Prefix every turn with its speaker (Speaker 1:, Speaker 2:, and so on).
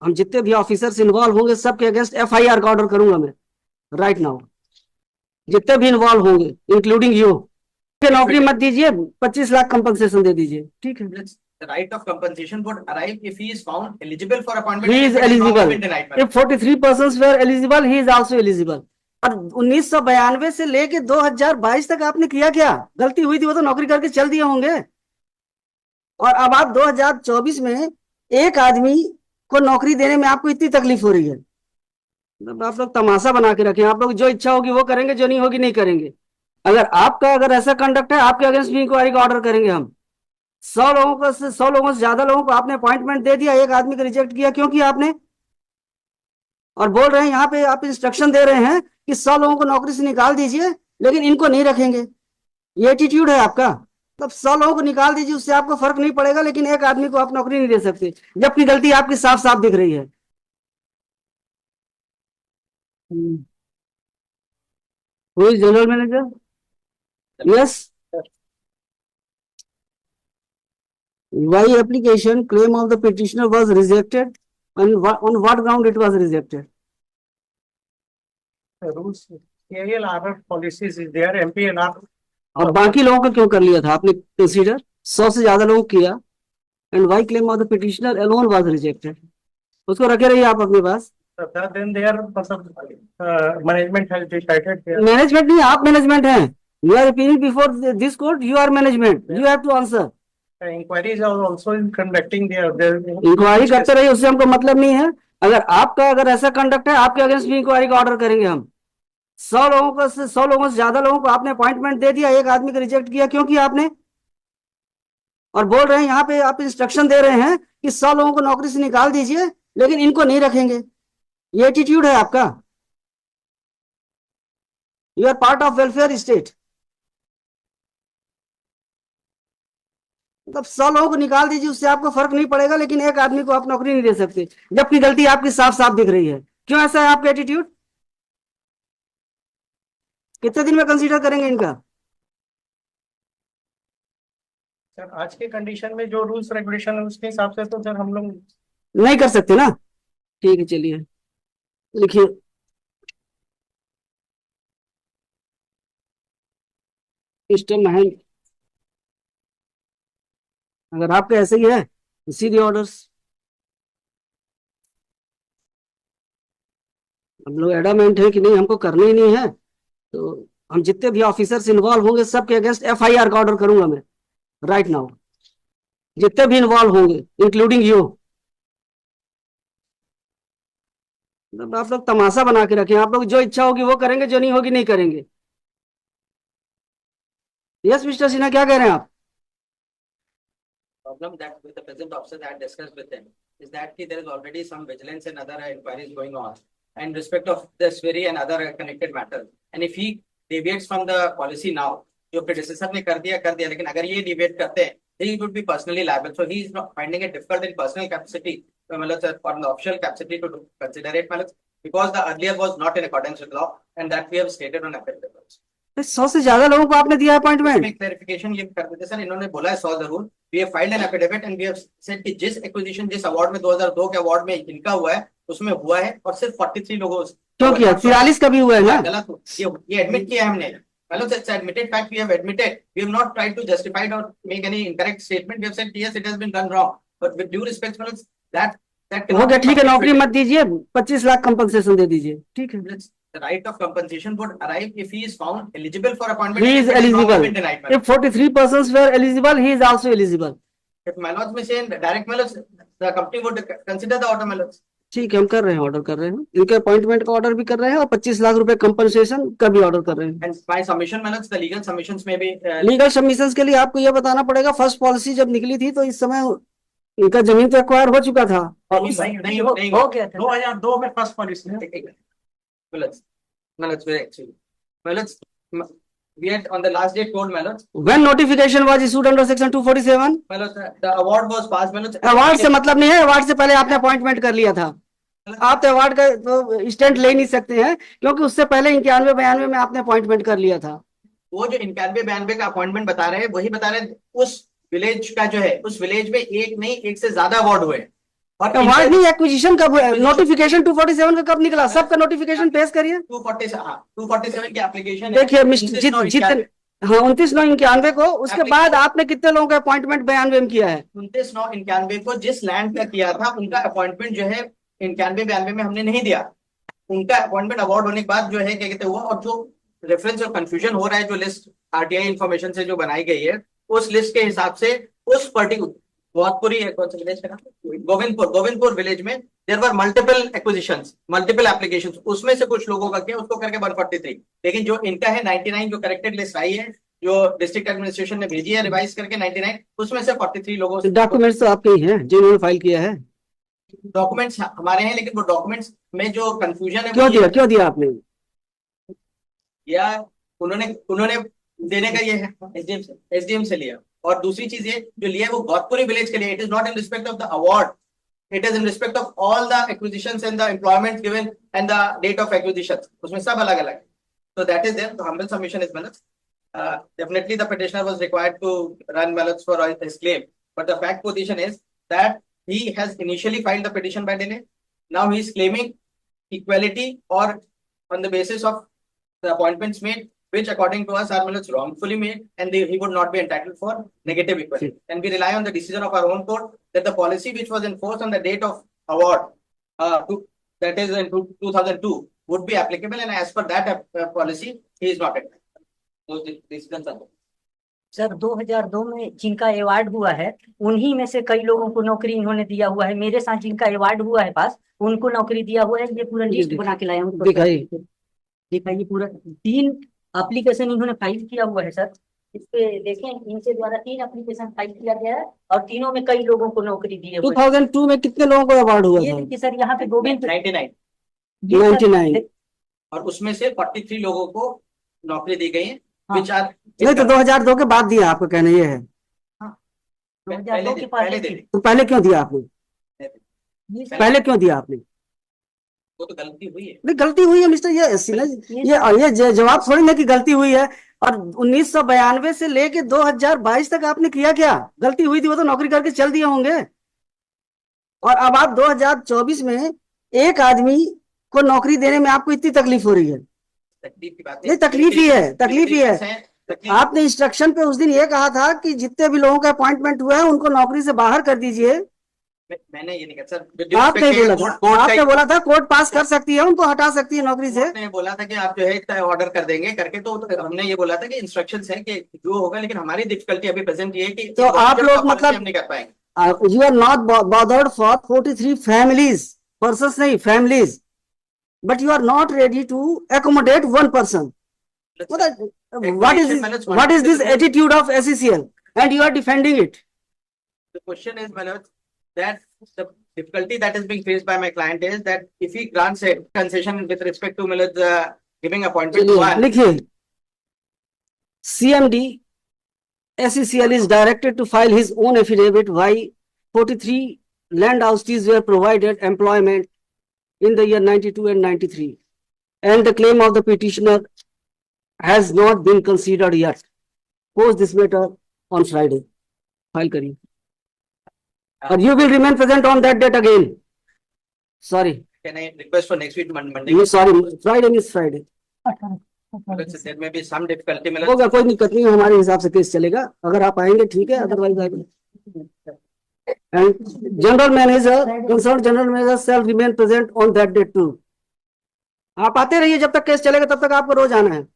Speaker 1: हम जितने भी ऑफिसर्स इन्वॉल्व होंगे सबके अगेंस्ट एफआईआर का ऑर्डर करूंगा मैं राइट नाउ। जितने भी इन्वॉल्व होंगे इंक्लूडिंग यू। नौकरी मत दीजिए, 25 लाख कंपनसेशन दे दीजिए, ठीक है।
Speaker 2: The right of compensation would arrive if he is found eligible for appointment.
Speaker 1: He is
Speaker 2: and if it has not
Speaker 1: eligible.
Speaker 2: been denied.
Speaker 1: If 43 persons were eligible, he is also eligible. और 1992 से लेके 2022 तक आपने किया क्या? गलती हुई थी वो तो नौकरी करके चल दिए होंगे। और अब आप 2024 में एक आदमी को नौकरी देने में आपको इतनी तकलीफ हो रही है। मतलब आप लोग तमाशा बना के रखें, आप लोग जो इच्छा होगी वो करेंगे, जो नहीं होगी नहीं करेंगे। अगर ऐसा कंडक्ट है, आपके अगेंस्ट भी इंक्वायरी का ऑर्डर करेंगे हम। 100 लोगों से ज्यादा लोगों को आपने अपॉइंटमेंट दे दिया, एक आदमी को रिजेक्ट किया, क्यों किया आपने? और बोल रहे हैं यहाँ पे, आप इंस्ट्रक्शन दे रहे हैं कि 100 लोगों को नौकरी से निकाल दीजिए लेकिन इनको नहीं रखेंगे। ये एटीट्यूड है आपका। तब 100 लोगों को निकाल दीजिए, उससे आपको फर्क नहीं पड़ेगा, लेकिन एक आदमी को आप नौकरी नहीं दे सकते, जबकि गलती आपकी साफ साफ दिख रही है। Who is general manager? Yes. Why application claim of the petitioner was rejected and on what ground it was rejected?
Speaker 3: Rules, ALR policies is there, MPLR.
Speaker 1: और बाकी लोगों का क्यों कर लिया था आपने कंसीडर? 100 से ज्यादा लोग किया। And why claim of the petitioner alone was rejected? उसको रखे रहिए आप अपने पास।
Speaker 3: Then there management has decided.
Speaker 1: Management नहीं, आप मैनेजमेंट हैं। You are appealing before this court, you are management, you have to answer.
Speaker 3: Inquiries are also in conducting there.
Speaker 1: Inquiry करते रहिए, उससे हमको मतलब नहीं है। अगर ऐसा कंडक्ट है, आपके अगेंस्ट भी इंक्वायरी का ऑर्डर करेंगे हम। 100 लोगों से ज्यादा लोगों को आपने अपॉइंटमेंट दे दिया, एक आदमी को रिजेक्ट किया, क्यों किया आपने? और बोल रहे हैं यहाँ पे, आप इंस्ट्रक्शन दे रहे हैं कि 100 लोगों को नौकरी से निकाल दीजिए लेकिन इनको नहीं रखेंगे। ये एटीट्यूड है आपका। You are part of welfare state. मतलब 100 लोगों को निकाल दीजिए, उससे आपको फर्क नहीं पड़ेगा, लेकिन एक आदमी को आप नौकरी नहीं दे सकते, जबकि गलती आपकी साफ साफ दिख रही है। क्यों ऐसा है आपका एटीट्यूड? कितने दिन में कंसीडर करेंगे इनका?
Speaker 3: सर आज के कंडीशन में जो रूल्स रेगुलेशन है उसके हिसाब से तो सर हम लोग
Speaker 1: नहीं कर सकते ना। ठीक है, चलिए लिखिए। मिस्टर महंत, अगर आपके ऐसे ही है तो सी दी ऑर्डर्स। हम लोग एडामेंट है कि नहीं, हमको करना ही नहीं है, तो हम जितने भी ऑफिसर्स इन्वॉल्व होंगे सबके अगेंस्ट एफआईआर का ऑर्डर करूंगा मैं राइट नाउ। जितने भी इन्वॉल्व होंगे इंक्लूडिंग यू। आप लोग तमाशा बना के रखें, आप लोग जो इच्छा होगी वो करेंगे, जो नहीं होगी नहीं करेंगे। यस मिस्टर सिन्हा, क्या कह रहे हैं आप?
Speaker 2: Problem that with the present officers I had discussed with them is that there is already some vigilance and other inquiries going on and respect of this very and other connected matters. And if he deviates from the policy now, जो predecessor ने कर दिया, लेकिन अगर ये deviate करते हैं, he would be personally liable. So he is not finding it difficult in personal capacity, or in the official capacity to consider it, because the earlier was not in accordance with law, and that we have stated on affidavit.
Speaker 1: 100 से ज्यादा लोगों को आपने दिया appointment.
Speaker 2: Clarification ये कर देते sir, इन्होंने बोला है 100 जरूर। We have filed an affidavit and we have said कि जिस एक्विजिशन, जिस अवार्ड में 2002 के अवार्ड में इनका हुआ है उसमें हुआ है, और सिर्फ 43 लोगों
Speaker 1: क्यों किया? 43 का भी हुआ है ना?
Speaker 2: गलत। ये एडमिट किया है हमने। मतलब it's admitted fact, we have admitted, we have not tried to justify और make any incorrect statement. We have said yes it has been done wrong, but with due respect that
Speaker 1: हो गया, ठीक है, नौकरी मत दीजिए, 25 लाख कंपनसेशन दे दीजिए, ठीक है।
Speaker 2: The right of compensation would arrive if he is found eligible for appointment.
Speaker 1: He is eligible. If 43 persons were eligible, he is also eligible.
Speaker 2: If malus में से direct malus, the company would consider the auto malus.
Speaker 1: ठीक है, हम कर रहे हैं, order कर रहे हैं, इनके अपॉइंटमेंट का ऑर्डर भी कर रहे हैं और 25 लाख रुपए कंपनसेशन का भी ऑर्डर कर रहे हैं।
Speaker 2: And by submission malus, the legal submissions में भी
Speaker 1: लीगल सबमिशंस के लिए आपको यह बताना पड़ेगा, फर्स्ट पॉलिसी जब निकली थी तो इस समय इनका जमीन तो एक्वायर हो चुका था।
Speaker 2: नहीं हो गया था
Speaker 3: 2002 में first policy
Speaker 2: we had on the last date told Malus.
Speaker 1: When notification was issued under section 247?
Speaker 2: Malus, the award was passed. Malus,
Speaker 1: award से मतलब नहीं है, अवार्ड से पहले आपने अपॉइंटमेंट कर लिया था। आप तो अवार्ड का तो स्टैंड ले नहीं सकते हैं, क्योंकि उससे पहले 91-92 में आपने अपॉइंटमेंट कर लिया था।
Speaker 2: वो जो 91-92 का अपॉइंटमेंट बता रहे हैं, वही बता रहे हैं उस विलेज का जो है, उस विलेज में एक नहीं एक से ज्यादा अवार्ड हुए। और
Speaker 1: अवार्ड नहीं, एक्विजिशन कब हुआ? नोटिफिकेशन 247 का कब निकला? सबका नोटिफिकेशन पेश करिए।
Speaker 2: 247 की एप्लीकेशन
Speaker 1: देखिए मिस्टर जितने, हाँ 29/9/91 को, उसके बाद आपने कितने लोगों का अपॉइंटमेंट 92 में किया है?
Speaker 2: 29/9/91 को जिस लैंड का किया था उनका अपॉइंटमेंट जो है 91-92 में हमने नहीं दिया। उनका अपॉइंटमेंट अवार्ड होने के बाद जो है क्या कहते हुआ, और जो रेफरेंस और कंफ्यूजन हो रहा है, जो लिस्ट आरटीआई इंफॉर्मेशन से जो बनाई गई है, उस लिस्ट के हिसाब से उस पर्टिकुलर गोविंदपुरी विलेज का गोविंदपुर विलेज में there were multiple acquisitions, multiple applications, उसमें से कुछ लोगों का किया, उसको करके 143। लेकिन जो इनका है 99 जो करेक्टेड लिस्ट आई है, जो डिस्ट्रिक्ट एडमिनिस्ट्रेशन ने भेजी है रिवाइज करके 99, उसमें से 43 लोगों से
Speaker 1: डॉक्यूमेंट्स तो आपके ही हैं जिन्होंने फाइल किया है।
Speaker 2: डॉक्यूमेंट्स हमारे हैं, लेकिन वो डॉक्यूमेंट्स में जो कंफ्यूजन है
Speaker 1: क्यों दिया आपने?
Speaker 2: या उन्होंने देने का ये है एसडीएम से लिया। और दूसरी चीज ये जो लिया है वो गौतपुरी विलेज के लिए, it is not in respect of the award, it is in respect of all the acquisitions and the employment given and the date of acquisition, उसमें सब अलग अलग है। So that is there. The humble submission is balance. Definitely the petitioner was required to run ballots for his claim, but the fact position is that he has initially filed the petition by delay. Now he is claiming equality or on the basis of the appointments made, which according to us are ballots wrongfully made, and he would not be entitled for negative equality. And we rely on the decision of our own court that the policy which was enforced on the date of award, that is in 2002, would be applicable, and as per that policy he is not entitled. Those decisions are there.
Speaker 4: Sir 2002 में जिनका award हुआ है उन्हीं में से कई लोगों को नौकरी इन्होंने दिया हुआ है। मेरे साथ जिनका अवार्ड हुआ है पास, उनको नौकरी दिया हुआ है। ये पूरा लिस्ट बना के लाया हूँ, दिखाइए पूरा 3 एप्लीकेशन इन्होंने फाइल किया हुआ है सर। इस पे देखें, इनके द्वारा 3 एप्लीकेशन फाइल किया गया है और तीनों में कई लोगों को नौकरी दी है।
Speaker 1: 2002 में कितने लोगों को अवार्ड हुआ
Speaker 4: ये
Speaker 1: था?
Speaker 4: देखिए सर, यहाँ पे गोविंद
Speaker 1: 99
Speaker 2: और उसमें से 43 लोगों को नौकरी दी गई है।
Speaker 4: हाँ।
Speaker 2: विच आर
Speaker 1: नहीं तो 2002 के बाद दिया, आपका कहना ये है?
Speaker 4: 2002 के पास
Speaker 2: पहले दे
Speaker 1: तो पहले क्यों दिया आपने?
Speaker 4: ये सर,
Speaker 1: पहले क्यों दिया आपने?
Speaker 2: वो तो गलती हुई है।
Speaker 1: नहीं गलती हुई है मिस्टर, ये जवाब थोड़ी ना कि गलती हुई है। और 1992 से लेके 2022 तक आपने किया क्या? गलती हुई थी वो तो नौकरी करके चल दिए होंगे। और अब आप 2024 में एक आदमी को नौकरी देने में आपको इतनी तकलीफ हो रही है?
Speaker 2: तकलीफ की बात
Speaker 1: नहीं, तकलीफ ही है। आपने इंस्ट्रक्शन पे उस दिन ये कहा था कि जितने भी लोगों का अपॉइंटमेंट हुआ है उनको नौकरी से बाहर कर दीजिए।
Speaker 2: मैंने ये नहीं कहा सर।
Speaker 1: आपने बोला था, आपने बोला था कोर्ट पास कर सकती है, उनको हटा सकती है नौकरी से।
Speaker 2: ने बोला था कि आप जो है ऑर्डर कर देंगे करके, तो हमने ये बोला था कि इंस्ट्रक्शंस है कि जो होगा, लेकिन हमारी डिफिकल्टी अभी प्रेजेंट ये है कि
Speaker 1: तो आप लोग मतलब
Speaker 2: हम नहीं कर पाएंगे।
Speaker 1: You are not bothered for 43 families, persons नहीं, families, but you are not ready to accommodate one person. What is this attitude of SECL, and you are defending it?
Speaker 2: The question is, Manoj, that the difficulty that is being faced by my client is that if he grants a concession with respect to giving appointment to one,
Speaker 1: लिखिए, CMD SECL is directed to file his own affidavit why 43 land houses were provided employment in the year 92 and 93, and the claim of the petitioner has not been considered yet. Post this matter on Friday. File करिए. And you will remain present on that date again. Sorry.
Speaker 2: can I request for next week Monday?
Speaker 1: You sorry. Friday means Friday.
Speaker 2: Because there may be some difficulty.
Speaker 1: होगा, कोई दिक्कत नहीं, हमारे हिसाब से case चलेगा। अगर आप आएंगे ठीक है, अदरवाइज आएंगे। And general manager, concerned general manager shall remain present on that date too. आप आते रहिए, जब तक केस चलेगा तब तक आपको रोज आना है।